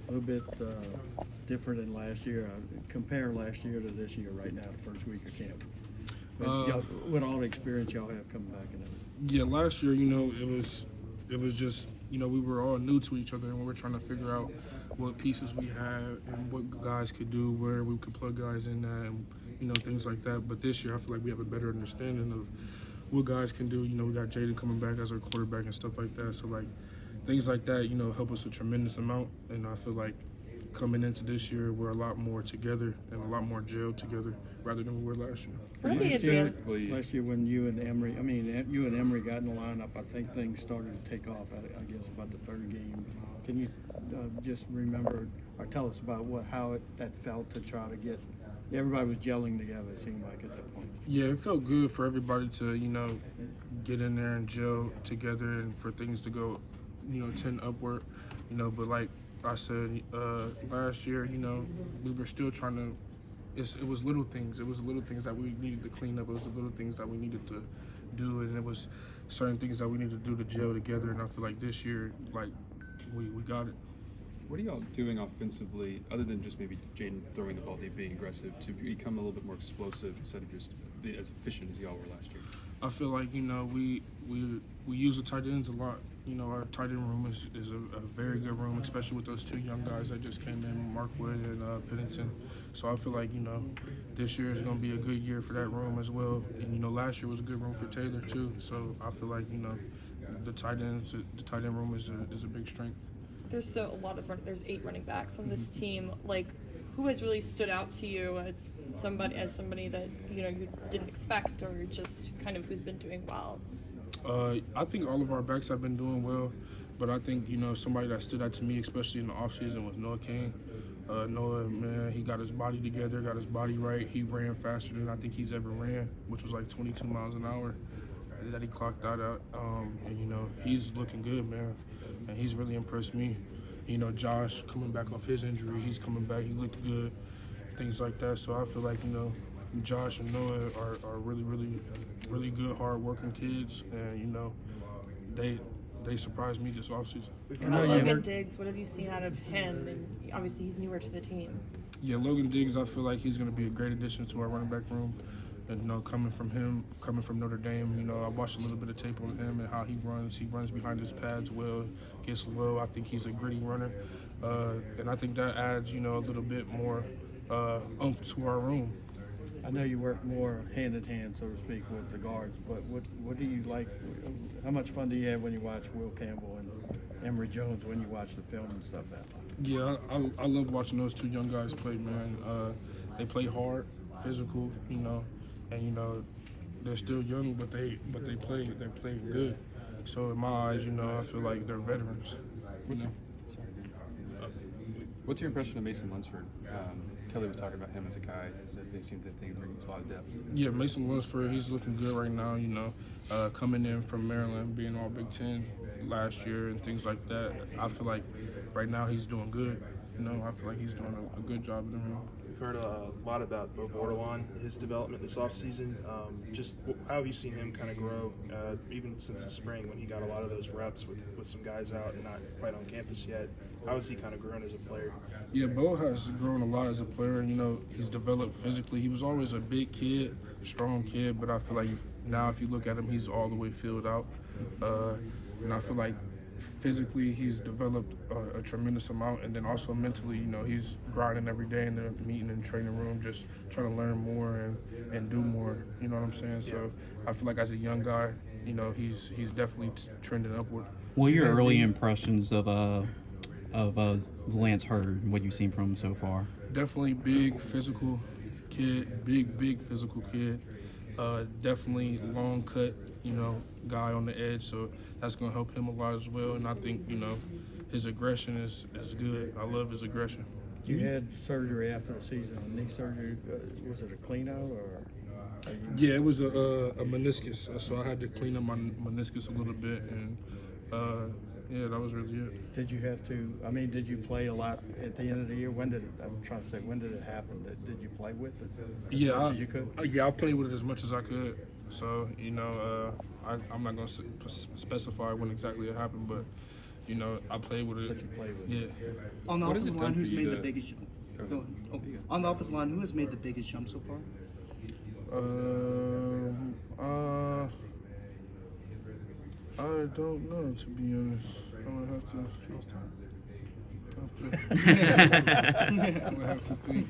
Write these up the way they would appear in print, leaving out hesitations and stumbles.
A little bit different than last year. Compare last year to this year right now, the first week of camp. With all the experience y'all have coming back in it. Yeah, last year, it was just, we were all new to each other and we were trying to figure out what pieces we had and what guys could do, where we could plug guys in that, and, things like that. But this year, I feel like we have a better understanding of what guys can do. We got Jaden coming back as our quarterback and stuff like that. So, like, things like that, help us a tremendous amount. And I feel like coming into this year, we're a lot more together and a lot more gelled together rather than we were last year. Last year when you and Emory got in the lineup, I think things started to take off, I guess, about the third game. Can you just remember or tell us about how that felt to try to get – everybody was gelling together, it seemed like, at that point. Yeah, it felt good for everybody to, get in there and gel together and for things to go, 10 upward, but like I said, last year, we were still trying to it was little things. It was little things that we needed to clean up. It was the little things that we needed to do, and it was certain things that we needed to do to gel together. And I feel like this year, like, we got it. What are y'all doing offensively, other than just maybe Jaden throwing the ball deep, being aggressive, to become a little bit more explosive instead of just as efficient as y'all were last year? I feel like, we use the tight ends a lot. Our tight end room is a very good room, especially with those two young guys that just came in, Markwood and Pennington. So I feel like, this year is going to be a good year for that room as well. And, last year was a good room for Taylor too. So I feel like, the tight end room is a big strength. There's there's 8 running backs on this team. Like, who has really stood out to you as somebody that you didn't expect, or just kind of who's been doing well? I think all of our backs have been doing well, but I think somebody that stood out to me, especially in the offseason, was Noah Kane. Noah, man, he got his body together, got his body right. He ran faster than I think he's ever ran, which was like 22 miles an hour that he clocked out at. And he's looking good, man, and he's really impressed me. Josh coming back off his injury, he's coming back. He looked good, things like that. So I feel like Josh and Noah are really, really, really good, hard-working kids, and they surprised me this offseason. Logan Diggs, what have you seen out of him? And obviously, he's newer to the team. Yeah, Logan Diggs, I feel like he's going to be a great addition to our running back room. And coming from Notre Dame, I watched a little bit of tape on him and how he runs. He runs behind his pads well, gets low. I think he's a gritty runner, and I think that adds, a little bit more oomph to our room. I know you work more hand in hand, so to speak, with the guards, but what do you like? How much fun do you have when you watch Will Campbell and Emory Jones when you watch the film and stuff? Yeah, I love watching those two young guys play, man. They play hard, physical, and they're still young, but they play good. So in my eyes, I feel like they're veterans. What's your impression of Mason Lunsford? Kelly was talking about him as a guy that they seem to think brings a lot of depth. Yeah, Mason Lunsford, he's looking good right now, coming in from Maryland, being all Big Ten last year and things like that. I feel like right now he's doing good. I feel like he's doing a good job in the room. We've heard a lot about Bo Bordelon, his development this offseason. Just how have you seen him kind of grow, even since the spring when he got a lot of those reps with some guys out and not quite on campus yet? How has he kind of grown as a player? Yeah, Bo has grown a lot as a player. He's developed physically. He was always a big kid, strong kid, but I feel like now if you look at him, he's all the way filled out. And I feel like physically he's developed a tremendous amount, and then also mentally, he's grinding every day in the meeting and training room, just trying to learn more and do more, you know what I'm saying? So I feel like as a young guy, he's definitely trending upward. What are your early impressions of Lance Hurd, what you've seen from him so far? Definitely big physical kid, big physical kid. Definitely long cut, guy on the edge, so that's going to help him a lot as well. And I think, his aggression is good. I love his aggression. You had surgery after the season, knee surgery. Was it a clean out or? Yeah, it was a meniscus, so I had to clean up my meniscus a little bit, and yeah, that was really it. Did you have to? I mean, did you play a lot at the end of the year? When did it happen? Did you play with it? Yeah, as much as you could? Yeah, I played with it as much as I could. So I'm not going to specify when exactly it happened, but you know, I played with it. That you played with. Yeah. On the What has offensive it line, done who's for you made the to- biggest jump? Go ahead. Go ahead. Oh, on the offensive line, who has made the biggest jump so far? I don't know, to be honest. I'm gonna have to think.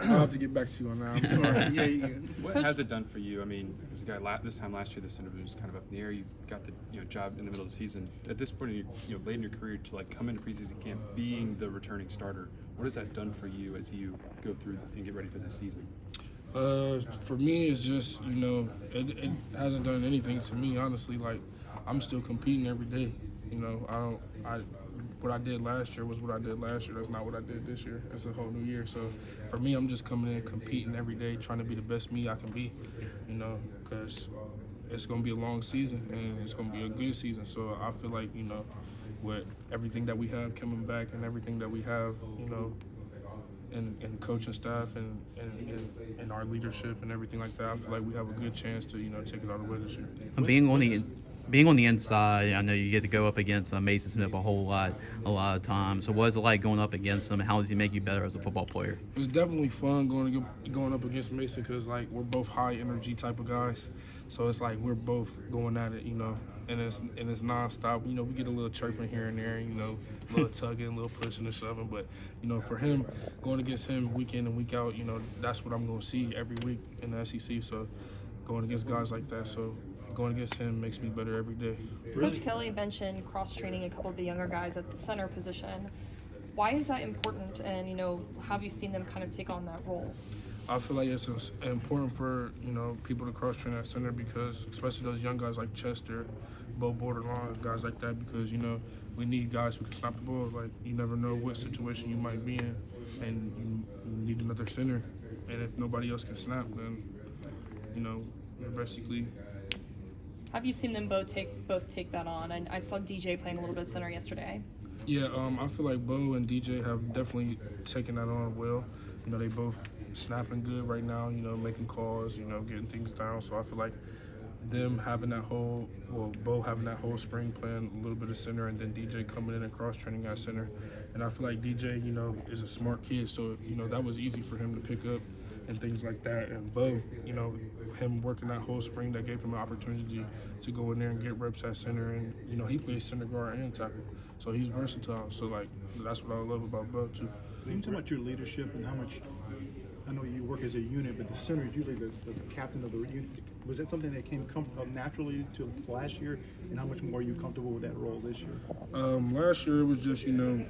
I'll have to get back to you on that. I'm sorry. Yeah, you good. What Coach- has it done for you? I mean, this guy this time last year, this interview was kind of up in the air. You got the job in the middle of the season. At this point, in your, late in your career, to like come into preseason camp being the returning starter, what has that done for you as you go through and get ready for this season? For me, it's just, you know, it hasn't done anything to me, honestly. Like, I'm still competing every day. You know, what I did last year was what I did last year. That's not what I did this year. It's a whole new year. So for me, I'm just coming in, competing every day, trying to be the best me I can be, you know, because it's going to be a long season and it's going to be a good season. So I feel like, you know, with everything that we have coming back and everything that we have, you know, and coaching staff and our leadership and everything like that, I feel like we have a good chance to, you know, take it all the way this year. Being on the inside, I know you get to go up against Mason Smith a lot of times. So what is it like going up against him? How does he make you better as a football player? It's definitely fun going up against Mason because, like, we're both high energy type of guys. So it's like we're both going at it, you know, and it's nonstop. You know, we get a little chirping here and there, you know, a little tugging, a little pushing and shoving. But, you know, for him, going against him week in and week out, you know, that's what I'm going to see every week in the SEC. So going against guys like that, so going against him makes me better every day. Coach Kelly mentioned cross-training a couple of the younger guys at the center position. Why is that important, and, you know, have you seen them kind of take on that role? I feel like it's important for, you know, people to cross-train at center because, especially those young guys like Chester, Bo Borderline, guys like that, because, you know, we need guys who can snap the ball. Like, you never know what situation you might be in, and you need another center. And if nobody else can snap, then, you know, you're basically... Have you seen them both take that on? And I saw DJ playing a little bit of center yesterday. Yeah, I feel like Bo and DJ have definitely taken that on well. You know, they both snapping good right now, you know, making calls, you know, getting things down. So I feel like them having that whole, Bo having that whole spring playing a little bit of center, and then DJ coming in and cross-training at center. And I feel like DJ, you know, is a smart kid. So, you know, that was easy for him to pick up and things like that. And Bo, you know, him working that whole spring, that gave him an opportunity to go in there and get reps at center. And, you know, he plays center guard and tackle. So he's versatile. So, like, that's what I love about Bo, too. Can you talk about your leadership and how much, I know you work as a unit, but the center is usually the captain of the unit. Was that something that came naturally to last year, and how much more are you comfortable with that role this year? Last year it was just, you know,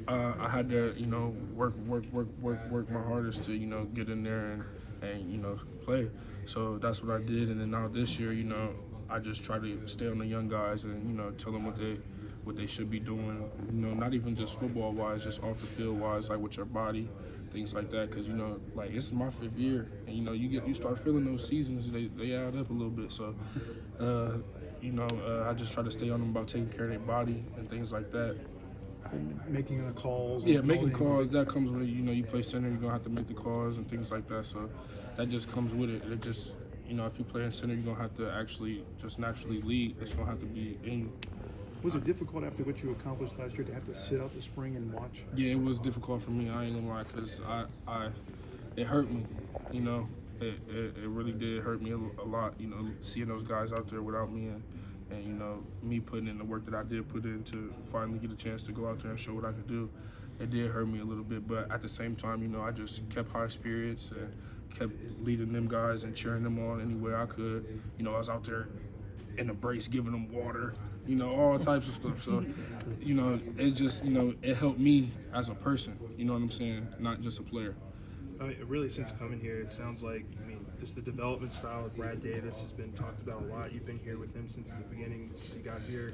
I had to, you know, work my hardest to, you know, get in there and you know, play. So that's what I did. And then now this year, you know, I just try to stay on the young guys and, you know, tell them what they should be doing. You know, not even just football wise, just off the field wise, like with your body, things like that. Because, you know, like, this is my 5th year, and, you know, you start feeling those seasons, they add up a little bit. So, you know, I just try to stay on them about taking care of their body and things like that. And making the calls. Yeah, making calls, that comes with it. You know, you play center, you're going to have to make the calls and things like that. So that just comes with it. It just, you know, if you play in center, you're going to have to actually just naturally lead. It's going to have to be in you. Was it difficult after what you accomplished last year to have to sit out the spring and watch? Yeah, it was difficult for me. I ain't gonna lie, because it hurt me. You know, it really did hurt me a lot. You know, seeing those guys out there without me, and you know, me putting in the work that I did put in to finally get a chance to go out there and show what I could do. It did hurt me a little bit, but at the same time, you know, I just kept high spirits and kept leading them guys and cheering them on any way I could. You know, I was out there in the brace giving them water, you know, all types of stuff. So, you know, it just, you know, it helped me as a person, you know what I'm saying, not just a player. I mean, really, since coming here, it sounds like, I mean, just the development style of Brad Davis has been talked about a lot. You've been here with him since the beginning, since he got here.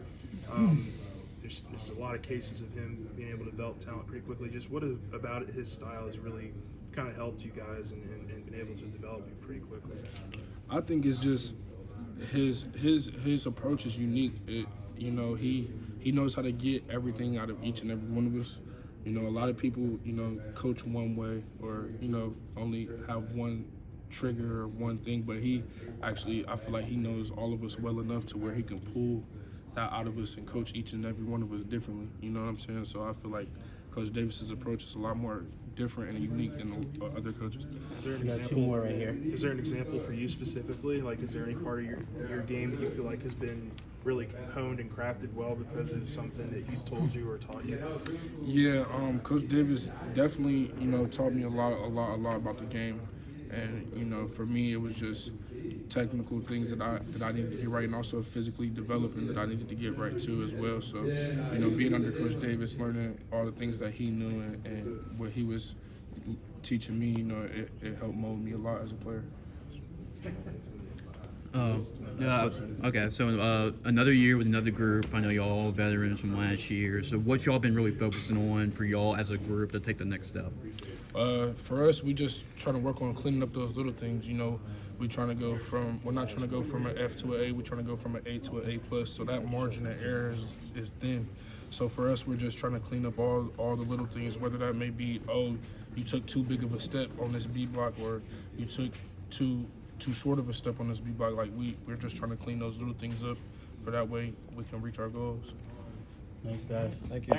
There's a lot of cases of him being able to develop talent pretty quickly. Just what about his style has really kind of helped you guys and been able to develop you pretty quickly? I think it's just his approach is unique. You know, he knows how to get everything out of each and every one of us. You know, a lot of people, you know, coach one way or, you know, only have one trigger or one thing, but he actually, I feel like he knows all of us well enough to where he can pull that out of us and coach each and every one of us differently. You know what I'm saying? So I feel like Coach Davis's approach is a lot more different and unique than the other coaches. Is there an We got example? two more right here. Is there an example for you specifically? Like, is there any part of your game that you feel like has been really honed and crafted well because of something that he's told you or taught you? Yeah, Coach Davis definitely, taught me a lot about the game, and for me, it was just technical things that I needed to get right, and also physically developing that I needed to get right too as well. So, being under Coach Davis, learning all the things that he knew and what he was teaching me, it helped mold me a lot as a player. Okay, so another year with another group. I know y'all all veterans from last year. So what y'all been really focusing on for y'all as a group to take the next step? For us, we just trying to work on cleaning up those little things. We're not trying to go from an F to an A. We're trying to go from an A to an A plus. So that margin of error is thin. So for us, we're just trying to clean up all the little things, whether that may be, you took too big of a step on this B block, or you took too short of a step on this B block. Like we're just trying to clean those little things up, for that way we can reach our goals. Thanks, guys. Thank you.